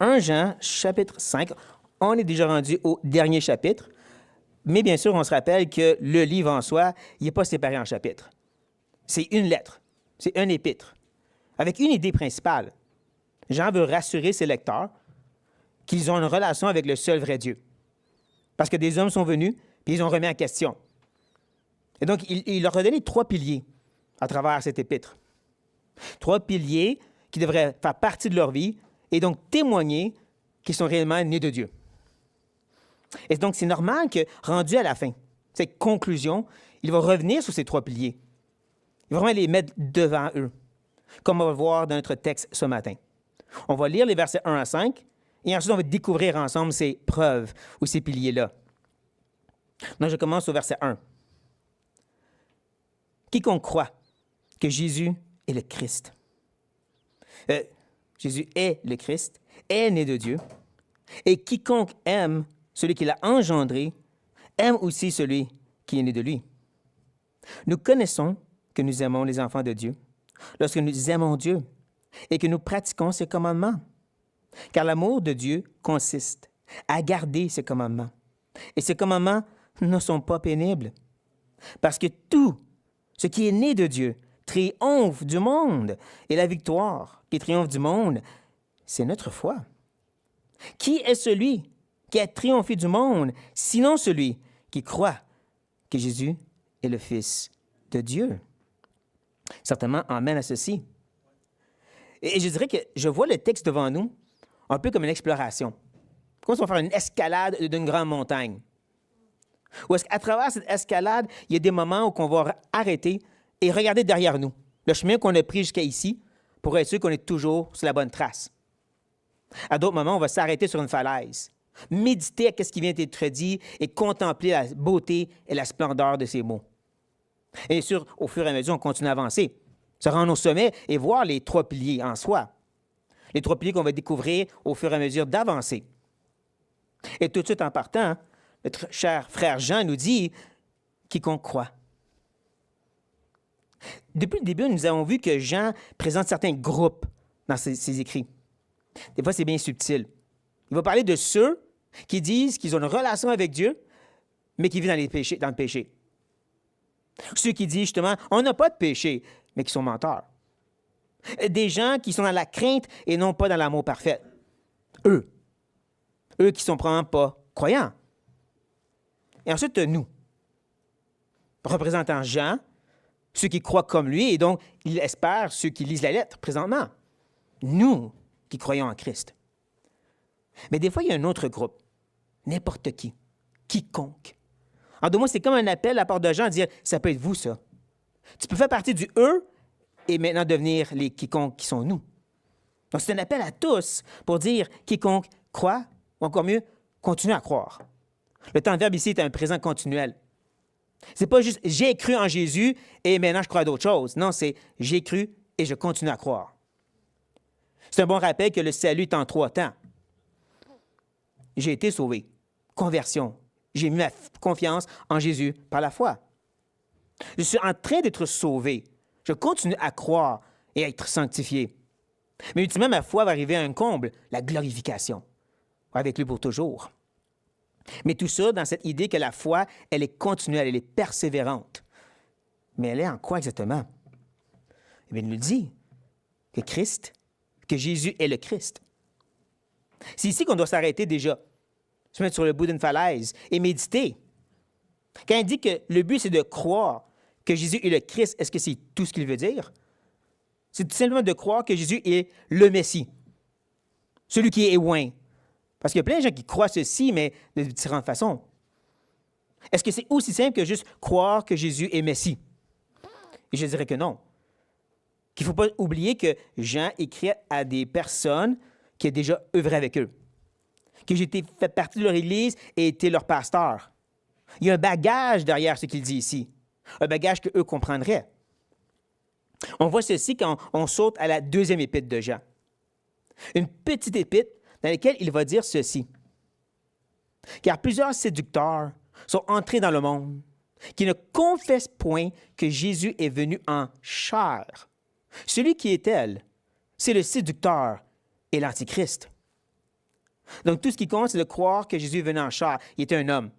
1 Jean, chapitre 5. On est déjà rendu au dernier chapitre, mais bien sûr, on se rappelle que le livre en soi, il n'est pas séparé en chapitres. C'est une lettre, c'est un épître, avec une idée principale. Jean veut rassurer ses lecteurs qu'ils ont une relation avec le seul vrai Dieu. Parce que des hommes sont venus, puis ils ont remis en question. Et donc, il leur a donné 3 piliers à travers cet épître. 3 piliers qui devraient faire partie de leur vie et donc témoigner qu'ils sont réellement nés de Dieu. Et donc, c'est normal que, rendu à la fin, cette conclusion, il va revenir sur ces 3 piliers. Il va vraiment les mettre devant eux, comme on va le voir dans notre texte ce matin. On va lire les versets 1 à 5, et ensuite, on va découvrir ensemble ces preuves ou ces piliers-là. Donc, je commence au verset 1. Quiconque croit que Jésus est le Christ. Jésus est le Christ, est né de Dieu, et quiconque aime celui qui l'a engendré, aime aussi celui qui est né de lui. Nous connaissons que nous aimons les enfants de Dieu lorsque nous aimons Dieu et que nous pratiquons ses commandements. Car l'amour de Dieu consiste à garder ses commandements. Et ces commandements ne sont pas pénibles. Parce que tout ce qui est né de Dieu triomphe du monde. Et la victoire qui triomphe du monde, c'est notre foi. Qui est celui qui a triomphé du monde, sinon celui qui croit que Jésus est le Fils de Dieu? Certainement, amen à ceci. Et je dirais que je vois le texte devant nous un peu comme une exploration. Comme si on va faire une escalade d'une grande montagne. Ou est-ce qu'à travers cette escalade, il y a des moments où on va arrêter et regarder derrière nous, le chemin qu'on a pris jusqu'à ici, pour être sûr qu'on est toujours sur la bonne trace. À d'autres moments, on va s'arrêter sur une falaise, méditer à ce qui vient d'être dit et contempler la beauté et la splendeur de ces mots. Et bien sûr, au fur et à mesure, on continue à avancer, se rendre au sommet et voir les 3 piliers en soi. Les 3 piliers qu'on va découvrir au fur et à mesure d'avancer. Et tout de suite en partant, notre cher frère Jean nous dit « quiconque croit ». Depuis le début, nous avons vu que Jean présente certains groupes dans ses écrits. Des fois, c'est bien subtil. Il va parler de ceux qui disent qu'ils ont une relation avec Dieu, mais qui vivent dans le péché. Ceux qui disent justement « on n'a pas de péché », mais qui sont menteurs. Des gens qui sont dans la crainte et non pas dans l'amour parfait. Eux qui sont probablement pas croyants. Et ensuite, nous, représentant Jean, ceux qui croient comme lui, et donc il espère ceux qui lisent la lettre présentement. Nous qui croyons en Christ. Mais des fois, il y a un autre groupe, n'importe qui, quiconque. En 2 mots, c'est comme un appel à la part de Jean à dire « ça peut être vous, ça ». Tu peux faire partie du « eux » et maintenant devenir les quiconques qui sont nous. Donc, c'est un appel à tous pour dire quiconque croit, ou encore mieux, continue à croire. Le temps de verbe ici est un présent continuel. C'est pas juste j'ai cru en Jésus et maintenant je crois à d'autres choses. Non, c'est j'ai cru et je continue à croire. C'est un bon rappel que le salut est en 3 temps. J'ai été sauvé. Conversion. J'ai mis ma confiance en Jésus par la foi. Je suis en train d'être sauvé. Je continue à croire et à être sanctifié. Mais ultimement, ma foi va arriver à un comble, la glorification. Avec lui pour toujours. Mais tout ça dans cette idée que la foi, elle est continuelle, elle est persévérante. Mais elle est en quoi exactement? Eh bien, il nous dit que Christ, que Jésus est le Christ. C'est ici qu'on doit s'arrêter déjà, se mettre sur le bout d'une falaise et méditer. Quand il dit que le but, c'est de croire que Jésus est le Christ, est-ce que c'est tout ce qu'il veut dire? C'est tout simplement de croire que Jésus est le Messie, celui qui est oint. Parce qu'il y a plein de gens qui croient ceci, mais de différentes façons. Est-ce que c'est aussi simple que juste croire que Jésus est Messie? Et je dirais que non. Qu'il ne faut pas oublier que Jean écrit à des personnes qui ont déjà œuvré avec eux, que j'ai fait partie de leur Église et été leur pasteur. Il y a un bagage derrière ce qu'il dit ici, un bagage qu'eux comprendraient. On voit ceci quand on saute à la 2e épître de Jean. Une petite épître dans laquelle il va dire ceci. Car plusieurs séducteurs sont entrés dans le monde qui ne confessent point que Jésus est venu en chair. Celui qui est elle, c'est le séducteur et l'antichrist. Donc, tout ce qui compte, c'est de croire que Jésus venait en chair. Il était un homme.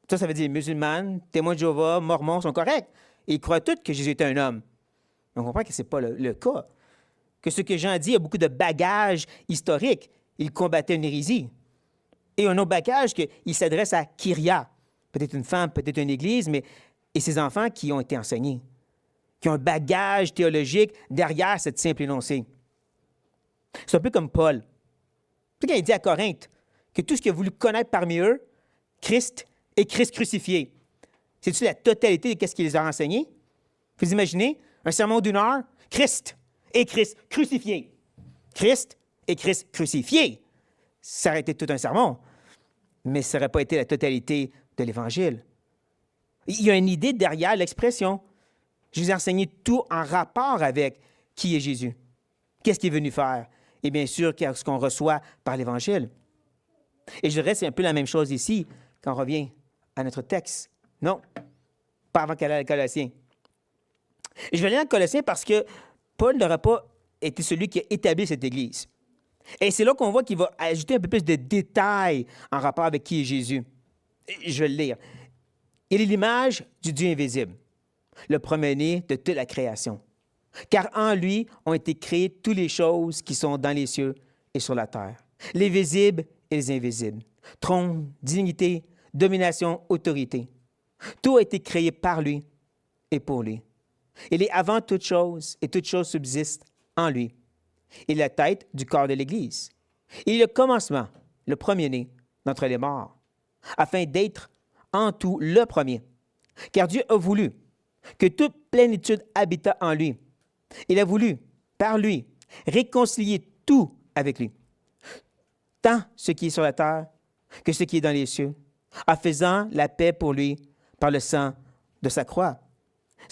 Ça veut dire musulmans, témoins de Jéhovah, mormons sont corrects. Et ils croient tous que Jésus était un homme. On comprend que ce n'est pas le cas. Que ce que Jean dit a beaucoup de bagages historiques. Il combattait une hérésie. Et un autre bagage qu'il s'adresse à Kyria, peut-être une femme, peut-être une église, et ses enfants qui ont été enseignés, qui ont un bagage théologique derrière cette simple énoncé. C'est un peu comme Paul. Tu sais, quand il dit à Corinthe que tout ce qu'il a voulu connaître parmi eux, Christ et Christ crucifié. C'est-tu la totalité de ce qu'il les a enseignés? Vous imaginez un sermon d'1 heure? Christ et Christ crucifié. Christ et Christ crucifié. Ça aurait été tout un sermon, mais ça n'aurait pas été la totalité de l'Évangile. Il y a une idée derrière l'expression. Je vous ai enseigné tout en rapport avec qui est Jésus. Qu'est-ce qu'il est venu faire? Et bien sûr, ce qu'on reçoit par l'Évangile. Et je dirais, c'est un peu la même chose ici, quand on revient à notre texte. Non, pas avant qu'elle aille à Colossiens. Et je vais aller dans Colossiens parce que Paul n'aurait pas été celui qui a établi cette Église. Et c'est là qu'on voit qu'il va ajouter un peu plus de détails en rapport avec qui est Jésus. Je vais le lire. Il est l'image du Dieu invisible, le premier-né de toute la création. Car en lui ont été créées toutes les choses qui sont dans les cieux et sur la terre, les visibles et les invisibles, trône, dignité, domination, autorité. Tout a été créé par lui et pour lui. Il est avant toute chose et toute chose subsiste en lui. Il est la tête du corps de l'Église. Il est le commencement, le premier-né d'entre les morts, afin d'être en tout le premier. Car Dieu a voulu que toute plénitude habitât en lui. Il a voulu, par lui, réconcilier tout avec lui, tant ce qui est sur la terre que ce qui est dans les cieux, en faisant la paix pour lui par le sang de sa croix.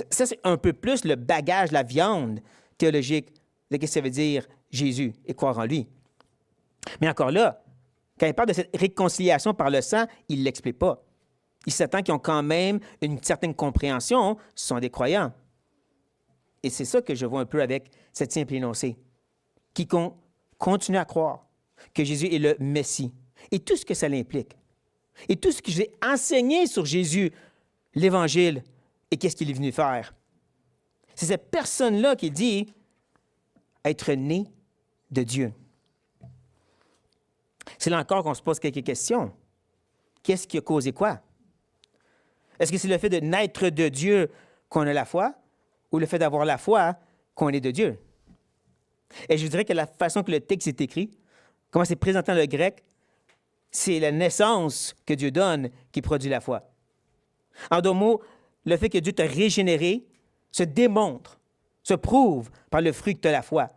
Ça, c'est un peu plus le bagage, la viande théologique de ce que ça veut dire Jésus et croire en lui. Mais encore là, quand il parle de cette réconciliation par le sang, il ne l'explique pas. Il s'attend qu'ils ont quand même une certaine compréhension, ce sont des croyants. Et c'est ça que je vois un peu avec cette simple énoncé. Quiconque continue à croire que Jésus est le Messie et tout ce que ça l'implique. Et tout ce que j'ai enseigné sur Jésus, l'Évangile, et qu'est-ce qu'il est venu faire. C'est cette personne-là qui dit être né de Dieu. C'est là encore qu'on se pose quelques questions. Qu'est-ce qui a causé quoi? Est-ce que c'est le fait de naître de Dieu qu'on a la foi ou le fait d'avoir la foi qu'on est de Dieu? Et je dirais que la façon que le texte est écrit, comment c'est présenté dans le grec, c'est la naissance que Dieu donne qui produit la foi. En d'autres mots, le fait que Dieu t'a régénéré se démontre, se prouve par le fruit de la foi.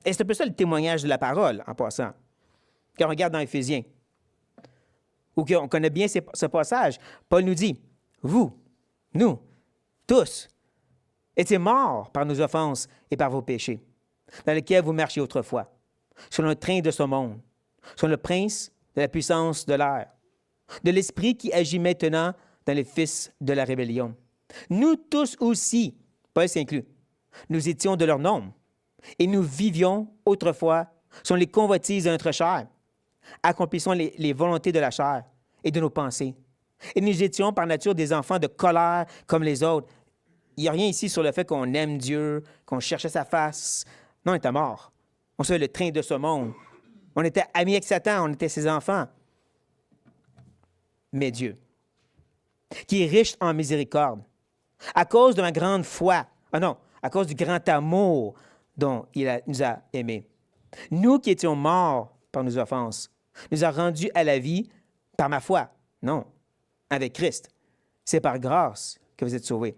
Et c'est un peu ça le témoignage de la parole, en passant. Quand on regarde dans Éphésiens, ou qu'on connaît bien ce passage, Paul nous dit, vous, nous, tous, étiez morts par nos offenses et par vos péchés, dans lesquels vous marchiez autrefois, selon le train de ce monde, selon le prince de la puissance de l'air, de l'esprit qui agit maintenant dans les fils de la rébellion. Nous tous aussi, Paul s'inclut, nous étions de leur nombre, et nous vivions autrefois selon les convoitises de notre chair, accomplissons les volontés de la chair et de nos pensées. Et nous étions par nature des enfants de colère comme les autres. Il n'y a rien ici sur le fait qu'on aime Dieu, qu'on cherchait sa face. Non, on était morts. On savait le train de ce monde. On était amis avec Satan, on était ses enfants. Mais Dieu, qui est riche en miséricorde, à cause de ma grande foi, à cause du grand amour dont il nous a aimés, nous qui étions morts par nos offenses, nous a rendus à la vie par ma foi. Non, avec Christ. C'est par grâce que vous êtes sauvés.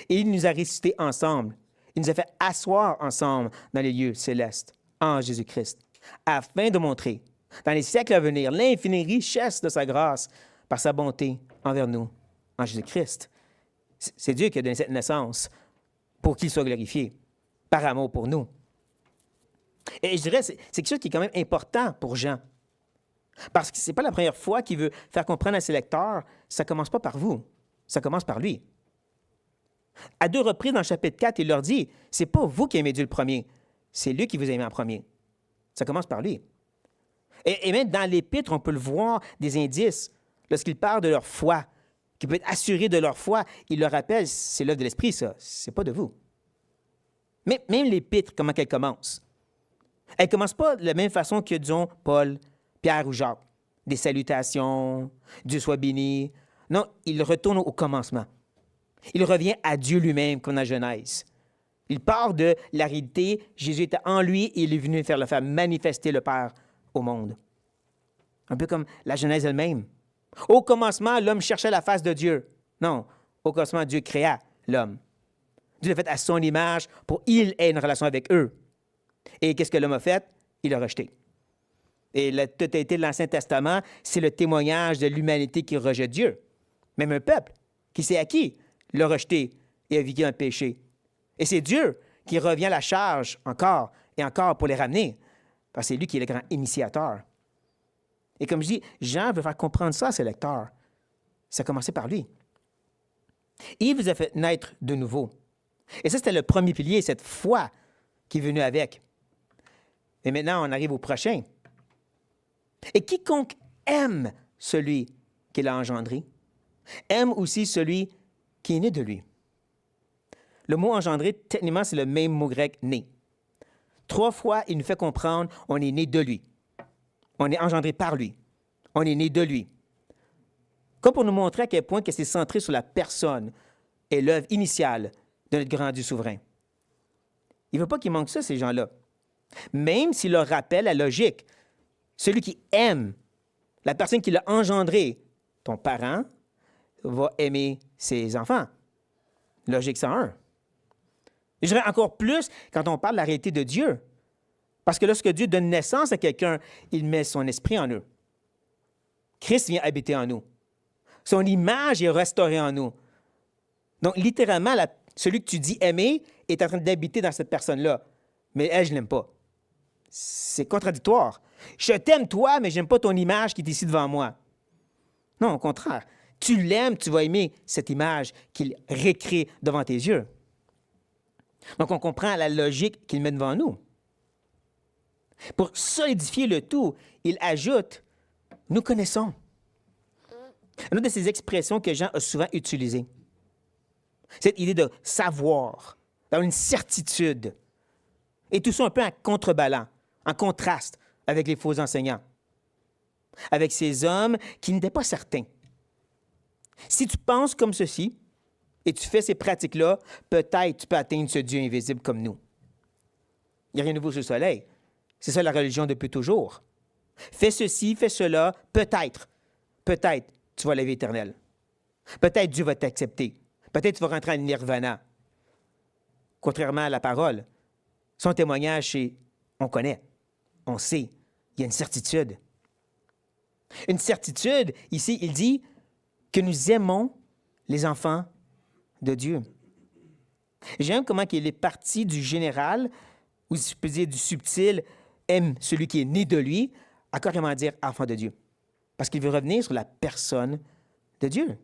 Et il nous a ressuscités ensemble. Il nous a fait asseoir ensemble dans les lieux célestes, en Jésus-Christ, afin de montrer, dans les siècles à venir, l'infinie richesse de sa grâce par sa bonté envers nous, en Jésus-Christ. C'est Dieu qui a donné cette naissance pour qu'il soit glorifié, par amour pour nous. Et je dirais, c'est quelque chose qui est quand même important pour Jean. Parce que ce n'est pas la première fois qu'il veut faire comprendre à ses lecteurs, ça ne commence pas par vous, ça commence par lui. À 2 reprises dans le chapitre 4, il leur dit, c'est pas vous qui aimez Dieu le premier, c'est lui qui vous a aimé en premier. Ça commence par lui. Et même dans l'Épître, on peut le voir, des indices. Lorsqu'il parle de leur foi, qui peut être assuré de leur foi, il leur rappelle, c'est l'œuvre de l'Esprit, ça. C'est pas de vous. Mais même l'Épître, comment qu'elle commence? Elle commence pas de la même façon que, disons, Paul, Pierre ou Jacques. Des salutations, Dieu soit béni. Non, il retourne au commencement. Il revient à Dieu lui-même, comme dans Genèse. Il part de la réalité, Jésus était en lui et il est venu le faire manifester le Père au monde. Un peu comme la Genèse elle-même. Au commencement, l'homme cherchait la face de Dieu. Non, au commencement, Dieu créa l'homme. Dieu l'a fait à son image pour qu'il ait une relation avec eux. Et qu'est-ce que l'homme a fait? Il l'a rejeté. Et la totalité de l'Ancien Testament, c'est le témoignage de l'humanité qui rejette Dieu. Même un peuple qui s'est acquis l'a rejeté et a vécu un péché. Et c'est Dieu qui revient à la charge encore et encore pour les ramener, parce que c'est lui qui est le grand initiateur. Et comme je dis, Jean veut faire comprendre ça à ses lecteurs. Ça a commencé par lui. Il vous a fait naître de nouveau. Et ça, c'était le premier pilier, cette foi qui est venue avec. Et maintenant, on arrive au prochain. Et quiconque aime celui qu'il a engendré, aime aussi celui qui est né de lui. Le mot engendré, techniquement, c'est le même mot grec né. 3 fois, il nous fait comprendre on est né de lui. On est engendré par lui. On est né de lui. Comme pour nous montrer à quel point que c'est centré sur la personne et l'œuvre initiale de notre grand Dieu souverain. Il ne veut pas qu'il manque ça, ces gens-là. Même s'il leur rappelle la logique. Celui qui aime la personne qui l'a engendré, ton parent, va aimer ses enfants. Logique 101. Je dirais encore plus quand on parle de la réalité de Dieu. Parce que lorsque Dieu donne naissance à quelqu'un, il met son esprit en eux. Christ vient habiter en nous. Son image est restaurée en nous. Donc, littéralement, celui que tu dis aimer est en train d'habiter dans cette personne-là. Mais elle, je ne l'aime pas. C'est contradictoire. Je t'aime toi, mais je n'aime pas ton image qui est ici devant moi. Non, au contraire. Tu l'aimes, tu vas aimer cette image qu'il récrée devant tes yeux. Donc, on comprend la logique qu'il met devant nous. Pour solidifier le tout, il ajoute « nous connaissons ». Une de ces expressions que Jean a souvent utilisées. Cette idée de savoir, d'avoir une certitude. Et tout ça un peu en contrebalan, en contraste avec les faux enseignants. Avec ces hommes qui n'étaient pas certains. Si tu penses comme ceci et tu fais ces pratiques-là, peut-être tu peux atteindre ce Dieu invisible comme nous. Il n'y a rien de nouveau sous le soleil. C'est ça la religion depuis toujours. Fais ceci, fais cela, peut-être tu vas à la vie éternelle. Peut-être Dieu va t'accepter. Peut-être tu vas rentrer en nirvana. Contrairement à la parole, son témoignage, c'est on connaît, on sait, il y a une certitude. Une certitude, ici, il dit que nous aimons les enfants de Dieu. J'aime comment il est parti du général, ou si je peux dire du subtil, aime celui qui est né de lui, à carrément dire enfant de Dieu. Parce qu'il veut revenir sur la personne de Dieu.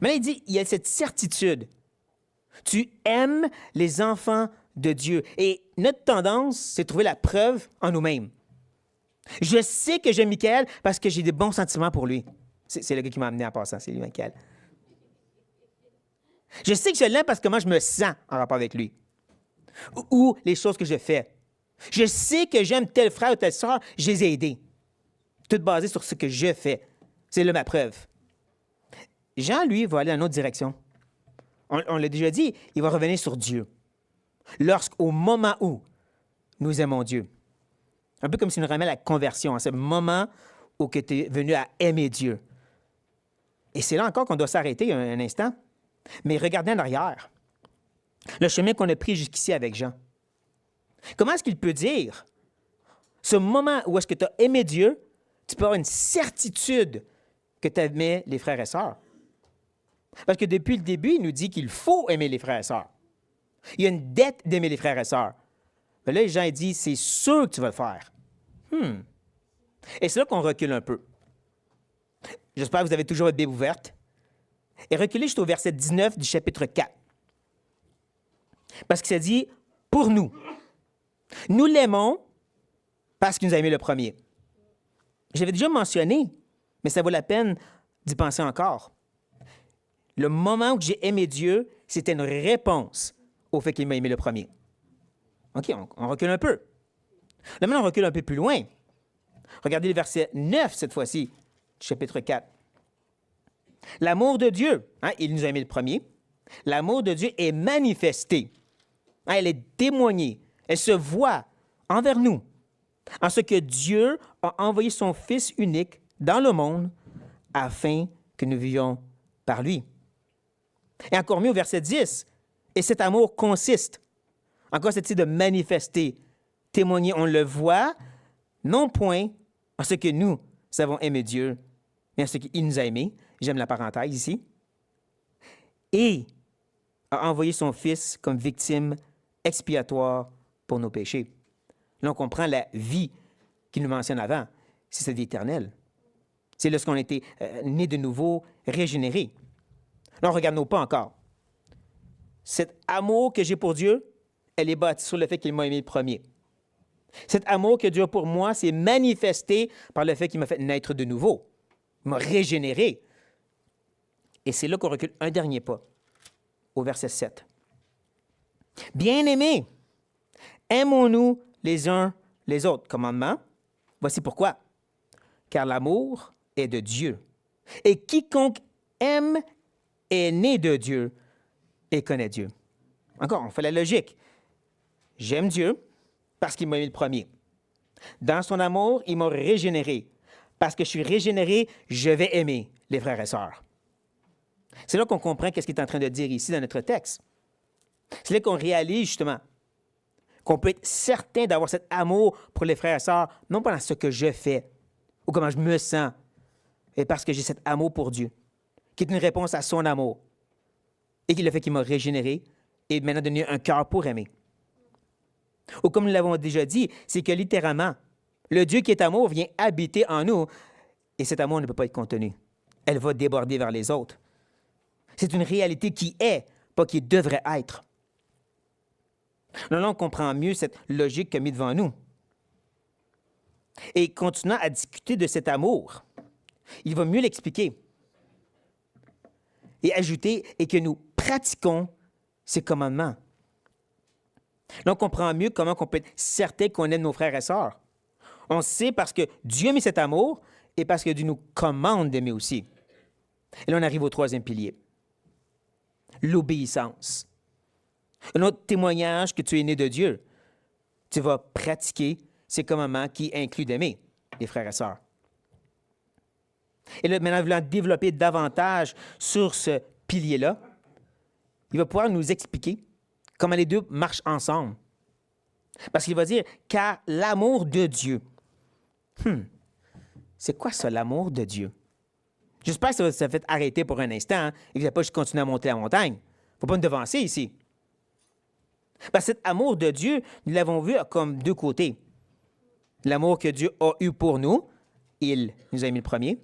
Mais là, il dit, il y a cette certitude. Tu aimes les enfants de Dieu. Et notre tendance, c'est de trouver la preuve en nous-mêmes. Je sais que j'aime Michael parce que j'ai des bons sentiments pour lui. C'est le gars qui m'a amené en passant, c'est lui, Michael. Je sais que je l'aime parce que moi, je me sens en rapport avec lui. Ou les choses que je fais. Je sais que j'aime tel frère ou telle sœur, je les ai aidés. Tout basé sur ce que je fais. C'est là ma preuve. Jean, lui, va aller dans une autre direction. On l'a déjà dit, il va revenir sur Dieu. Lorsqu'au moment où nous aimons Dieu. Un peu comme s'il nous ramène à la conversion, à ce moment où tu es venu à aimer Dieu. Et c'est là encore qu'on doit s'arrêter un instant. Mais regardez en arrière. Le chemin qu'on a pris jusqu'ici avec Jean. Comment est-ce qu'il peut dire, ce moment où est-ce que tu as aimé Dieu, tu peux avoir une certitude que tu aimais les frères et sœurs? Parce que depuis le début, il nous dit qu'il faut aimer les frères et sœurs. Il y a une dette d'aimer les frères et sœurs. Mais là, Jean dit, c'est sûr que tu vas le faire. Et c'est là qu'on recule un peu. J'espère que vous avez toujours votre Bible ouverte. Et reculez jusqu'au verset 19 du chapitre 4. Parce que ça dit, pour nous. Nous l'aimons parce qu'il nous a aimés le premier. J'avais déjà mentionné, mais ça vaut la peine d'y penser encore. Le moment où j'ai aimé Dieu, c'était une réponse au fait qu'il m'a aimé le premier. OK, on recule un peu. Là, maintenant, on recule un peu plus loin. Regardez le verset 9 cette fois-ci, chapitre 4. L'amour de Dieu, il nous a aimé le premier. L'amour de Dieu est manifesté. Elle est témoignée. Elle se voit envers nous. En ce que Dieu a envoyé son Fils unique dans le monde afin que nous vivions par lui. Et encore mieux au verset 10. Et cet amour consiste, encore cette idée de manifester, témoigner, on le voit, non point en ce que nous avons aimé Dieu, mais en ce qu'il nous a aimés. J'aime la parenthèse ici. Et a envoyé son Fils comme victime expiatoire pour nos péchés. Là, on comprend la vie qu'il nous mentionne avant. C'est cette vie éternelle. C'est lorsqu'on a été né de nouveau, régénéré. Là, on regarde nos pas encore. Cet amour que j'ai pour Dieu, elle est bâtie sur le fait qu'il m'a aimé le premier. Cet amour que Dieu a pour moi, c'est manifesté par le fait qu'il m'a fait naître de nouveau. Il m'a régénéré. Et c'est là qu'on recule un dernier pas, au verset 7. Bien-aimés, aimons-nous les uns les autres. Commandement, voici pourquoi. Car l'amour est de Dieu. Et quiconque aime est né de Dieu et connaît Dieu. Encore, on fait la logique. J'aime Dieu parce qu'il m'a aimé le premier. Dans son amour, il m'a régénéré. Parce que je suis régénéré, je vais aimer les frères et sœurs. C'est là qu'on comprend qu'est-ce qu'il est en train de dire ici dans notre texte. C'est là qu'on réalise justement qu'on peut être certain d'avoir cet amour pour les frères et sœurs, non pas dans ce que je fais ou comment je me sens, mais parce que j'ai cet amour pour Dieu, qui est une réponse à son amour et qui le fait qu'il m'a régénéré et maintenant donné un cœur pour aimer. Ou comme nous l'avons déjà dit, c'est que littéralement, le Dieu qui est amour vient habiter en nous et cet amour ne peut pas être contenu. Elle va déborder vers les autres. C'est une réalité qui est, pas qui devrait être. Là, on comprend mieux cette logique qu'a mis devant nous. Et continuant à discuter de cet amour, il va mieux l'expliquer et ajouter et que nous pratiquons ses commandements. Là, on comprend mieux comment on peut être certain qu'on aime nos frères et sœurs. On sait parce que Dieu a mis cet amour et parce que Dieu nous commande d'aimer aussi. Et là, on arrive au troisième pilier. L'obéissance. Un autre témoignage que tu es né de Dieu. Tu vas pratiquer ces commandements qui incluent d'aimer les frères et sœurs. Et là, maintenant, voulant développer davantage sur ce pilier-là, il va pouvoir nous expliquer comment les deux marchent ensemble. Parce qu'il va dire, car l'amour de Dieu. C'est quoi ça, l'amour de Dieu? J'espère que ça fait arrêter pour un instant et que vous n'allez pas juste continuer à monter la montagne. Il ne faut pas nous devancer ici. Parce que cet amour de Dieu, nous l'avons vu comme deux côtés. L'amour que Dieu a eu pour nous, il nous a mis le premier,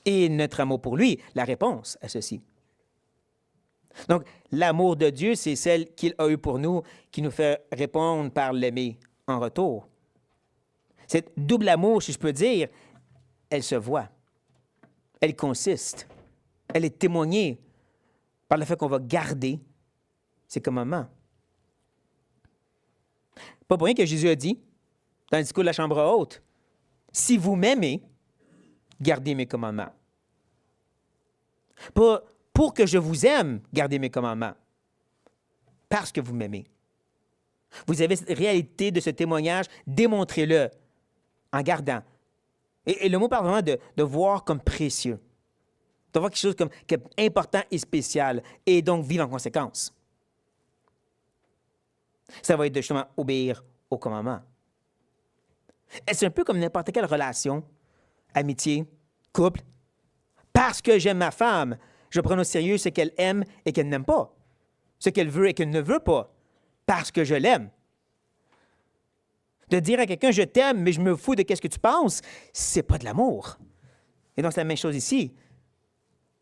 et notre amour pour lui, la réponse à ceci. Donc, l'amour de Dieu, c'est celle qu'il a eu pour nous, qui nous fait répondre par l'aimer en retour. Cette double amour, si je peux dire, elle se voit. Elle consiste. Elle est témoignée par le fait qu'on va garder ses commandements. Pas pour rien que Jésus a dit, dans le discours de la chambre haute, « Si vous m'aimez, gardez mes commandements. » Pas pour que je vous aime, gardez mes commandements. Parce que vous m'aimez. Vous avez cette réalité de ce témoignage, démontrez-le en gardant. Et le mot parle vraiment de voir comme précieux, de voir quelque chose comme important et spécial, et donc vivre en conséquence. Ça va être de justement obéir au commandement. Et c'est un peu comme n'importe quelle relation, amitié, couple. Parce que j'aime ma femme, je prends au sérieux ce qu'elle aime et qu'elle n'aime pas, ce qu'elle veut et qu'elle ne veut pas, parce que je l'aime. De dire à quelqu'un « je t'aime, mais je me fous de ce que tu penses », c'est pas de l'amour. Et donc, c'est la même chose ici.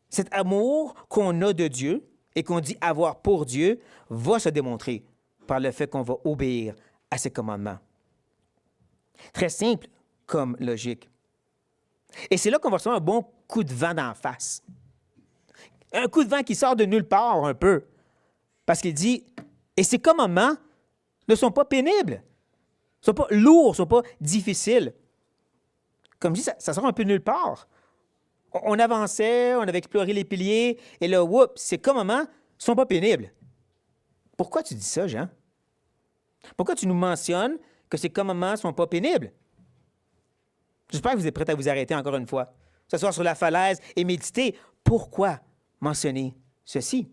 Cet amour qu'on a de Dieu et qu'on dit avoir pour Dieu va se démontrer par le fait qu'on va obéir à ses commandements. Très simple comme logique. Et c'est là qu'on va recevoir un bon coup de vent d'en face. Un coup de vent qui sort de nulle part un peu. Parce qu'il dit, et ces commandements ne sont pas pénibles, ne sont pas lourds, ne sont pas difficiles. Comme je dis, ça sort un peu de nulle part. On avançait, on avait exploré les piliers, et là, whoop, ces commandements ne sont pas pénibles. Pourquoi tu dis ça, Jean? Pourquoi tu nous mentionnes que ces commandements ne sont pas pénibles? J'espère que vous êtes prêts à vous arrêter encore une fois, s'asseoir sur la falaise et méditer. Pourquoi mentionner ceci?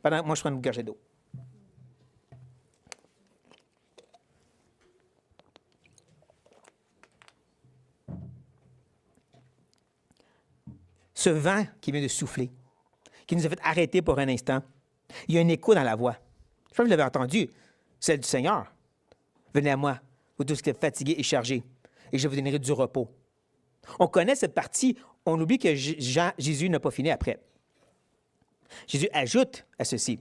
Pendant que moi, je prends une gorgée d'eau. Ce vent qui vient de souffler, qui nous a fait arrêter pour un instant, il y a un écho dans la voix. Je crois que vous l'avez entendu, celle du Seigneur. Venez à moi, vous tous qui êtes fatigués et chargés, et je vous donnerai du repos. On connaît cette partie, on oublie que Jésus n'a pas fini après. Jésus ajoute à ceci,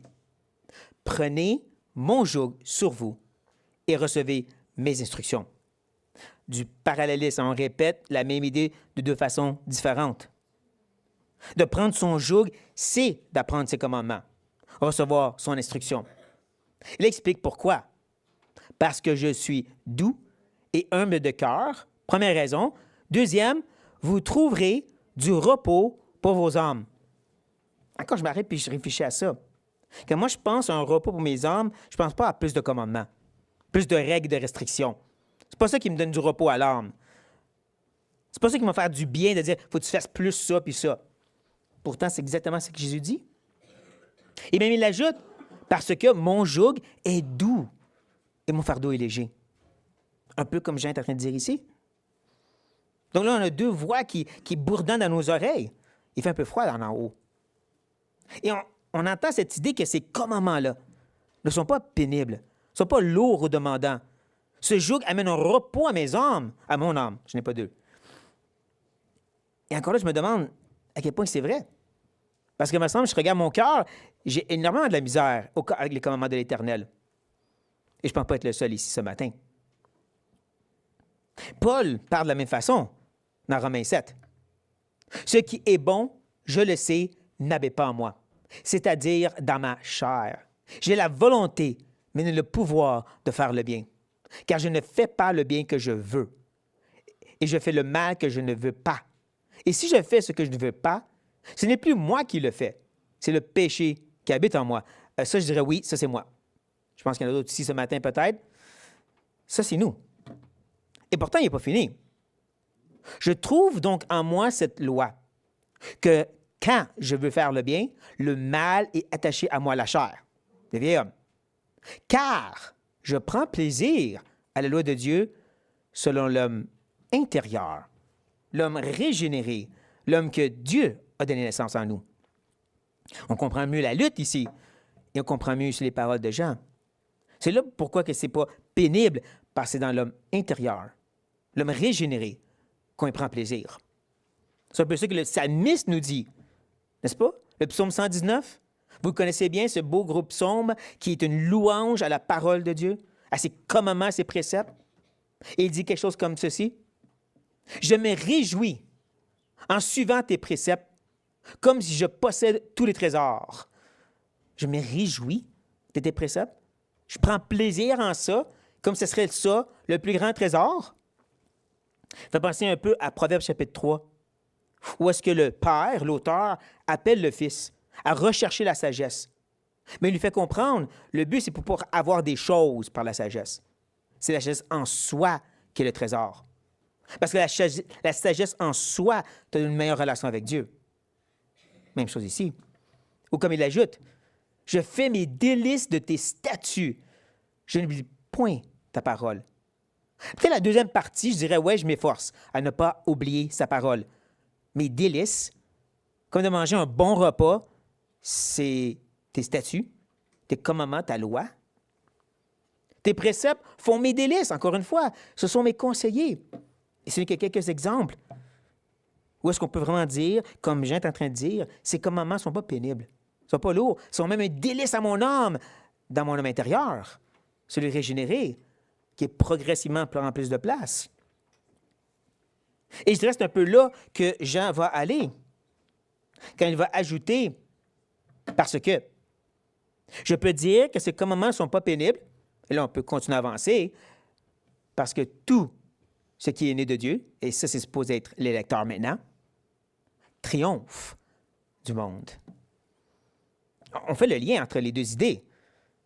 « Prenez mon joug sur vous et recevez mes instructions. » Du parallélisme, on répète la même idée de deux façons différentes. De prendre son joug, c'est d'apprendre ses commandements, recevoir son instruction. Il explique pourquoi. Parce que je suis doux et humble de cœur, première raison. Deuxième, vous trouverez du repos pour vos âmes. Quand je m'arrête et je réfléchis à ça, quand moi je pense à un repos pour mes âmes, je ne pense pas à plus de commandements, plus de règles, de restrictions. C'est pas ça qui me donne du repos à l'âme. C'est pas ça qui va me faire du bien de dire, faut que tu fasses plus ça puis ça. Pourtant, c'est exactement ce que Jésus dit. Et même il ajoute, parce que mon joug est doux et mon fardeau est léger. Un peu comme Jean est en train de dire ici. Donc là, on a deux voix qui bourdonnent dans nos oreilles. Il fait un peu froid en haut. Et on entend cette idée que ces commandements-là ne sont pas pénibles, ne sont pas lourds ou demandants. Ce joug amène un repos à mes âmes, à mon âme. Je n'ai pas deux. Et encore là, je me demande à quel point c'est vrai. Parce que, il me semble, je regarde mon cœur, j'ai énormément de la misère avec les commandements de l'Éternel. Et je ne pense pas être le seul ici ce matin. Paul parle de la même façon dans Romains 7. « Ce qui est bon, je le sais, n'habite pas en moi, c'est-à-dire dans ma chair. J'ai la volonté, mais non le pouvoir de faire le bien. Car je ne fais pas le bien que je veux, et je fais le mal que je ne veux pas. Et si je fais ce que je ne veux pas, ce n'est plus moi qui le fais, c'est le péché qui habite en moi. » Ça, je dirais oui, ça c'est moi. Je pense qu'il y en a d'autres ici ce matin peut-être. Ça, c'est nous. Et pourtant, il n'est pas fini. Je trouve donc en moi cette loi, que quand je veux faire le bien, le mal est attaché à moi, la chair, le vieil homme. Car je prends plaisir à la loi de Dieu selon l'homme intérieur, l'homme régénéré, l'homme que Dieu a donné naissance en nous. On comprend mieux la lutte ici, et on comprend mieux les paroles de Jean. C'est là pourquoi ce n'est pas pénible, parce que c'est dans l'homme intérieur, l'homme régénéré, qu'on y prend plaisir. C'est un peu ça que le psalmiste nous dit, n'est-ce pas? Le psaume 119, vous connaissez bien ce beau groupe psaume qui est une louange à la parole de Dieu, à ses commandements, à ses préceptes. Et il dit quelque chose comme ceci. « Je me réjouis en suivant tes préceptes, comme si je possède tous les trésors. » Je me réjouis de tes préceptes. Je prends plaisir en ça, comme ce serait ça, le plus grand trésor. Ça fait penser un peu à Proverbe chapitre 3, où est-ce que le Père, l'auteur, appelle le Fils à rechercher la sagesse. Mais il lui fait comprendre, le but, c'est pour pouvoir avoir des choses par la sagesse. C'est la sagesse en soi qui est le trésor. Parce que la sagesse en soi te donne une meilleure relation avec Dieu. Même chose ici. Ou comme il ajoute, « Je fais mes délices de tes statuts. Je n'oublie point ta parole. » Peut-être la deuxième partie, je dirais, ouais, je m'efforce à ne pas oublier sa parole. Mes délices, comme de manger un bon repas, c'est tes statuts, tes commandements, ta loi. Tes préceptes font mes délices, encore une fois. Ce sont mes conseillers. Et ce n'est que quelques exemples. Où est-ce qu'on peut vraiment dire, comme Jean est en train de dire, ces commandements ne sont pas pénibles, ne sont pas lourds, sont même un délice à mon âme, dans mon homme intérieur, celui régénéré. qui progressivement prend plus de place. Et je dirais que c'est un peu là que Jean va aller, quand il va ajouter, parce que je peux dire que ces commandements ne sont pas pénibles, et là on peut continuer à avancer, parce que tout ce qui est né de Dieu, et ça c'est supposé être l'électeur maintenant, triomphe du monde. On fait le lien entre les deux idées.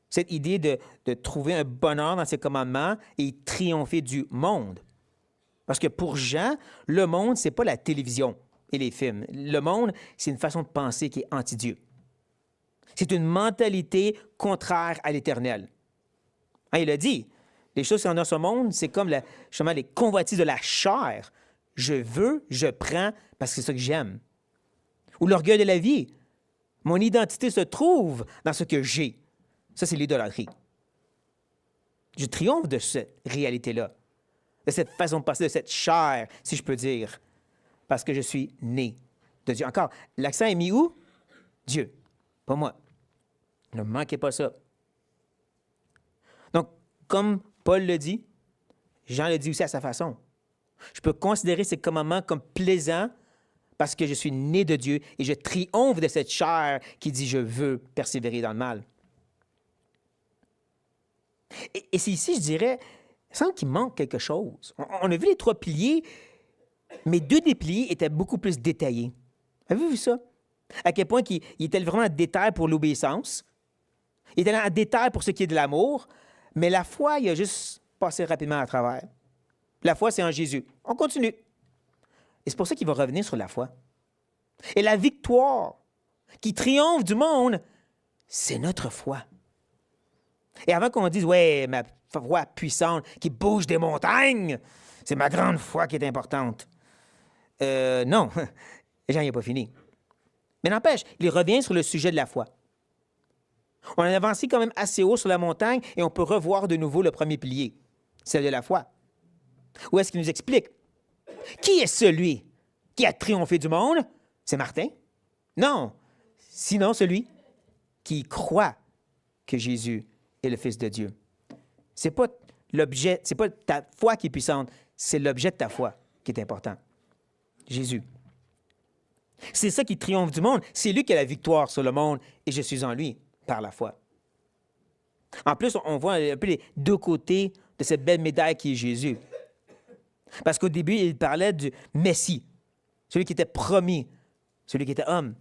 Cette idée de trouver un bonheur dans ses commandements et triompher du monde. Parce que pour Jean, le monde, ce n'est pas la télévision et les films. Le monde, c'est une façon de penser qui est anti-Dieu. C'est une mentalité contraire à l'Éternel. Hein, il a dit, les choses qui sont dans ce monde, c'est comme justement les convoitises de la chair. Je veux, je prends, parce que c'est ça que j'aime. Ou l'orgueil de la vie. Mon identité se trouve dans ce que j'ai. Ça, c'est l'idolâtrie. Je triomphe de cette réalité-là, de cette façon de passer, de cette chair, si je peux dire, parce que je suis né de Dieu. Encore, l'accent est mis où? Dieu, pas moi. Ne manquez pas ça. Donc, comme Paul le dit, Jean le dit aussi à sa façon. Je peux considérer ces commandements comme plaisants parce que je suis né de Dieu et je triomphe de cette chair qui dit « je veux persévérer dans le mal ». Et c'est ici, je dirais, il semble qu'il manque quelque chose. On a vu les 3 piliers, mais 2 des piliers étaient beaucoup plus détaillés. Avez-vous vu ça? À quel point il était vraiment en détail pour l'obéissance. Il était en détail pour ce qui est de l'amour, mais la foi, il a juste passé rapidement à travers. La foi, c'est en Jésus. On continue. Et c'est pour ça qu'il va revenir sur la foi. Et la victoire qui triomphe du monde, c'est notre foi. Et avant qu'on dise, ouais, ma foi puissante qui bouge des montagnes, c'est ma grande foi qui est importante. Non, Jean n'est pas fini. Mais n'empêche, il revient sur le sujet de la foi. On a avancé quand même assez haut sur la montagne et on peut revoir de nouveau le premier pilier, celle de la foi. Où est-ce qu'il nous explique? Qui est celui qui a triomphé du monde? C'est Martin? Non, sinon celui qui croit que Jésus est le Fils de Dieu. C'est pas l'objet, c'est pas ta foi qui est puissante, c'est l'objet de ta foi qui est important. Jésus. C'est ça qui triomphe du monde. C'est lui qui a la victoire sur le monde et je suis en lui par la foi. En plus, on voit un peu les 2 côtés de cette belle médaille qui est Jésus. Parce qu'au début, il parlait du Messie, celui qui était promis, celui qui était homme.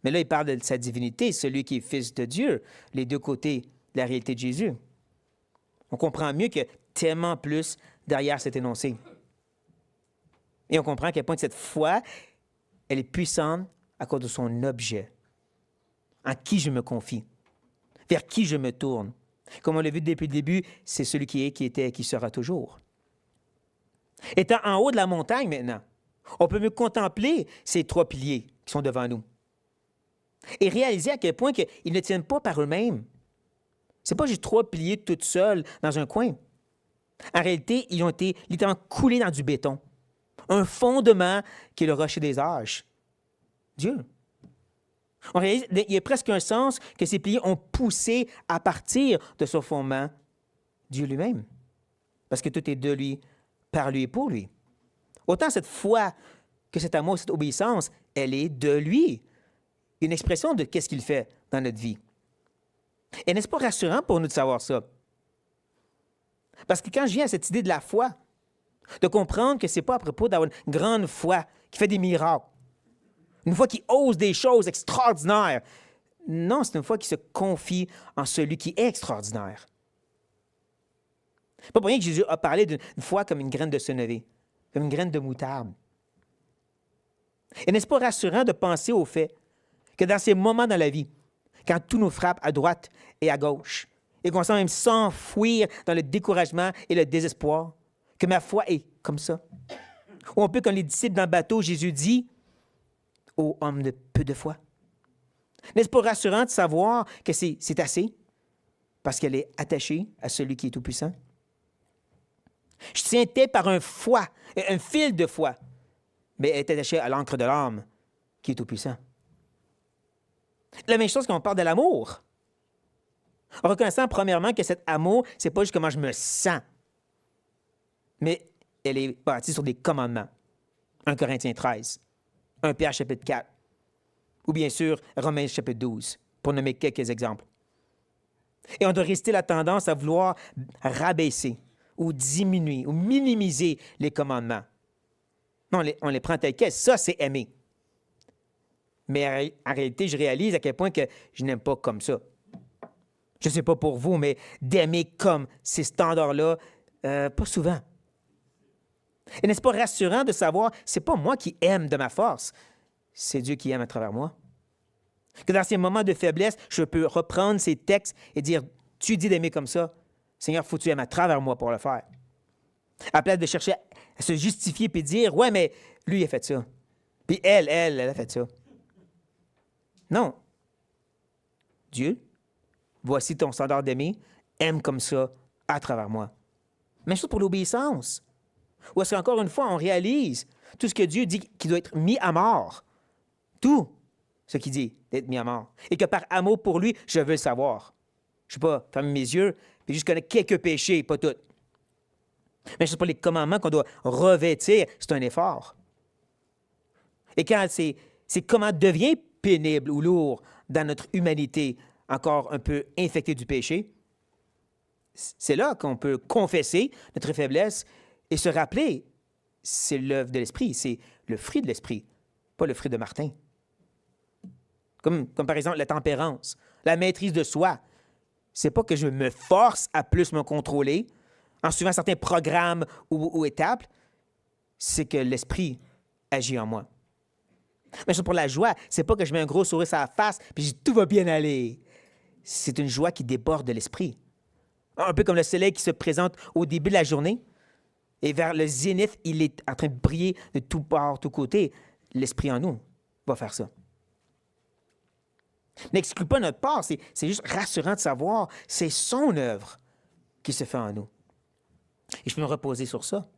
Mais là, il parle de sa divinité, celui qui est fils de Dieu, les 2 côtés de la réalité de Jésus. On comprend mieux que tellement plus derrière cet énoncé. Et on comprend à quel point cette foi, elle est puissante à cause de son objet. En qui je me confie, vers qui je me tourne. Comme on l'a vu depuis le début, c'est celui qui est, qui était et qui sera toujours. Étant en haut de la montagne maintenant, on peut mieux contempler ces 3 piliers qui sont devant nous et réaliser à quel point ils ne tiennent pas par eux-mêmes. Ce n'est pas juste 3 piliers tout seuls dans un coin. En réalité, ils ont été littéralement coulés dans du béton. Un fondement qui est le rocher des âges. Dieu. On réalise, il y a presque un sens que ces piliers ont poussé à partir de ce fondement Dieu lui-même. Parce que tout est de lui, par lui et pour lui. Autant cette foi que cet amour, cette obéissance, elle est de lui. Une expression de qu'est-ce qu'il fait dans notre vie. Et n'est-ce pas rassurant pour nous de savoir ça? Parce que quand je viens à cette idée de la foi, de comprendre que ce n'est pas à propos d'avoir une grande foi qui fait des miracles, une foi qui ose des choses extraordinaires. Non, c'est une foi qui se confie en celui qui est extraordinaire. Pas pour rien que Jésus a parlé d'une foi comme une graine de sénévé, comme une graine de moutarde. Et n'est-ce pas rassurant de penser au fait que dans ces moments dans la vie, quand tout nous frappe à droite et à gauche, et qu'on sent même s'enfouir dans le découragement et le désespoir, que ma foi est comme ça. Ou on peut, comme les disciples dans le bateau, Jésus dit, « Ô homme de peu de foi ». N'est-ce pas rassurant de savoir que c'est assez, parce qu'elle est attachée à celui qui est tout-puissant? Je tiens tête par un fil de foi, mais elle est attachée à l'encre de l'âme qui est tout-puissant. La même chose quand on parle de l'amour. En reconnaissant premièrement que cet amour, c'est pas juste comment je me sens, mais elle est bâtie sur des commandements. 1 Corinthiens 13, 1 Pierre chapitre 4, ou bien sûr Romains chapitre 12, pour nommer quelques exemples. Et on doit résister la tendance à vouloir rabaisser ou diminuer ou minimiser les commandements. Non, on les prend tels quels. Ça, c'est aimer. Mais en réalité, je réalise à quel point que je n'aime pas comme ça. Je ne sais pas pour vous, mais d'aimer comme ces standards-là, pas souvent. Et n'est-ce pas rassurant de savoir, c'est pas moi qui aime de ma force, c'est Dieu qui aime à travers moi. Que dans ces moments de faiblesse, je peux reprendre ces textes et dire, tu dis d'aimer comme ça, Seigneur, faut que tu aimes à travers moi pour le faire. À la place de chercher à se justifier et dire, ouais, mais lui, il a fait ça. Puis elle a fait ça. Non. Dieu, voici ton standard d'aimer, aime comme ça à travers moi. Même chose pour l'obéissance. Ou est-ce qu'encore une fois, on réalise tout ce que Dieu dit qui doit être mis à mort. Tout ce qu'il dit d'être mis à mort. Et que par amour pour lui, je veux le savoir. Je ne sais pas, fermer mes yeux, puis juste connaître quelques péchés, pas tous. Mais c'est pas les commandements qu'on doit revêtir, c'est un effort. Et quand ces commandements deviennent pénibles ou lourds dans notre humanité, encore un peu infectée du péché, c'est là qu'on peut confesser notre faiblesse et se rappeler, c'est l'œuvre de l'Esprit, c'est le fruit de l'Esprit, pas le fruit de Martin. Comme par exemple la tempérance, la maîtrise de soi. C'est pas que je me force à plus me contrôler en suivant certains programmes ou étapes, c'est que l'Esprit agit en moi. Mais pour la joie, c'est pas que je mets un gros sourire sur la face puis je dis tout va bien aller. C'est une joie qui déborde de l'Esprit. Un peu comme le soleil qui se présente au début de la journée et vers le zénith, il est en train de briller de tous parts, tous côtés. L'Esprit en nous va faire ça. N'exclut pas notre part, c'est juste rassurant de savoir c'est son œuvre qui se fait en nous. Et je peux me reposer sur ça.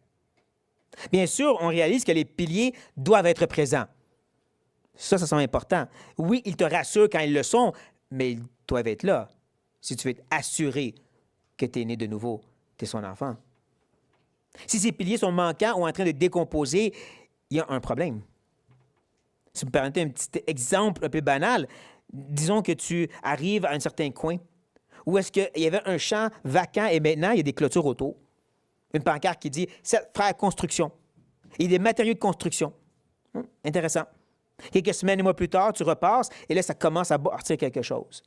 Bien sûr, on réalise que les piliers doivent être présents. Ça semble important. Oui, ils te rassurent quand ils le sont, mais ils doivent être là si tu veux être assuré que tu es né de nouveau, tu es son enfant. Si ces piliers sont manquants ou en train de décomposer, il y a un problème. Si vous me permettez un petit exemple un peu banal, disons que tu arrives à un certain coin où est-ce qu'il y avait un champ vacant et maintenant il y a des clôtures autour. Une pancarte qui dit « Frère Construction ». Il y a des matériaux de construction. Intéressant. Quelques semaines et mois plus tard, tu repasses et là, ça commence à bâtir quelque chose.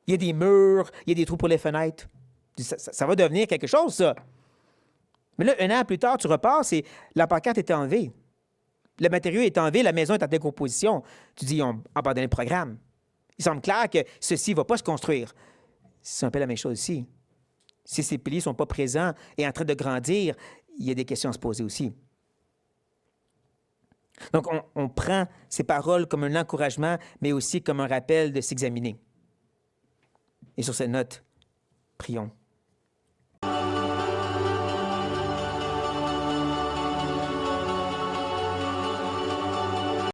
Il y a des murs, il y a des trous pour les fenêtres. Ça va devenir quelque chose, ça. Mais là, un an plus tard, tu repasses et la pancarte est enlevée. Le matériau est enlevé, la maison est en décomposition. Tu dis, ils ont abandonné le programme. Il semble clair que ceci ne va pas se construire. C'est un peu la même chose ici. Si ces piliers ne sont pas présents et en train de grandir, il y a des questions à se poser aussi. Donc, on prend ces paroles comme un encouragement, mais aussi comme un rappel de s'examiner. Et sur cette note, prions.